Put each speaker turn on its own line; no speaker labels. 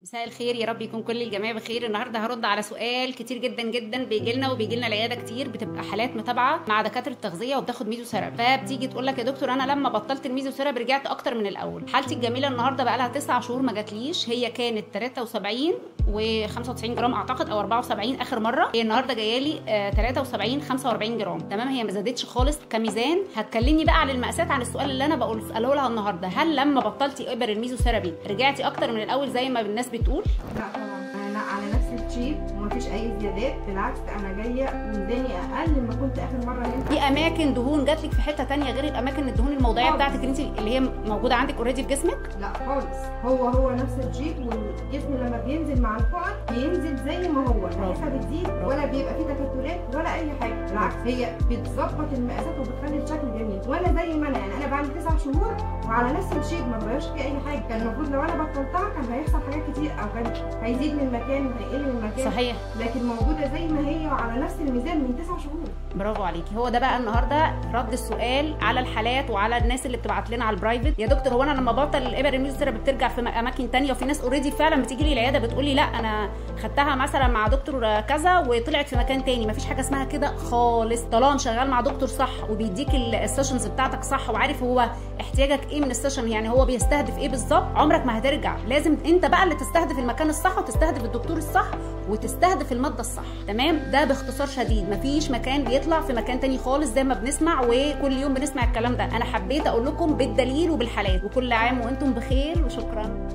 مساء الخير، يا رب يكون كل الجميع بخير. النهارده هرد على سؤال كتير جدا جدا بيجي لنا العياده كتير، بتبقى حالات متابعه مع دكاتره التغذيه وبتاخد ميزوثيرابي، فبتيجي تقول لك يا دكتور انا لما بطلت الميزوثيرابي رجعت اكتر من الاول. حالتي الجميله النهارده بقى لها 9 شهور ما جاتليش، هي كانت 73 و95 جرام اعتقد او 74 اخر مره، هي النهارده جايه لي 73 45 جرام تمام، هي ما زادتش خالص كميزان. هتكلمني بقى عن المقاسات، عن السؤال اللي انا اساله لها النهارده، هل لما بطلتي ابر الميزوثيرابي رجعتي اكتر من الاول زي ما الناس بتقول؟
لا طبعا، انا على نفس الشيب ومفيش اي زيادات، بالعكس انا جايه ميزاني اقل مما كنت اخر مره هنا.
في اماكن دهون جاتلك في حته ثانيه غير الاماكن الدهون الموضعيه بتاعتك انت اللي هي موجوده عندك اوريدي في جسمك؟
لا خالص، هو نفس الشيب، والجسم لما بينزل مع الحقن بينزل زي ما هو، لا لسه بتزيد ولا بيبقى فيه تكتلات ولا اي حاجه، بالعكس هي بتظبط المقاسات وبتخلي الشكل جميل، وانا زي ما انا يعني انا بعد 9 شهور وعلى نفس الشيب ما بغيرش فيه اي حاجه. كان المفروض لو انا بطلتها كان هيحصل حاجات كتير، او كان هيزيد من مكان وهيقل من مكان.
صحيح،
لكن موجوده زي ما هي وعلى نفس الميزان من 9 شهور.
برافو عليكي. هو ده بقى النهارده رد السؤال على الحالات وعلى الناس اللي بتبعت لنا على البرايفت، يا دكتور هو انا لما بطل الابر الميزوثيرابي بترجع في اماكن ثانيه؟ وفي ناس اوريدي فعلا بتيجي لي العياده بتقول لي لا انا خدتها مثلا مع دكتور كذا وطلعت في مكان ثاني. مفيش حاجه اسمها كده خالص، طالما شغال مع دكتور صح وبيديك السيشنز بتاعتك صح وعارف هو احتياجك ايه من السيشن، يعني هو بيستهدف ايه بالظبط، عمرك ما هترجع. لازم انت بقى اللي تستهدف المكان الصح وتستهدف الدكتور الصح وتستهدف الماده الصح، تمام؟ ده باختصار شديد. مفيش مكان بيطلع في مكان تاني خالص زي ما بنسمع وكل يوم بنسمع الكلام ده. انا حبيت اقول لكم بالدليل وبالحالات، وكل عام وانتم بخير وشكرا.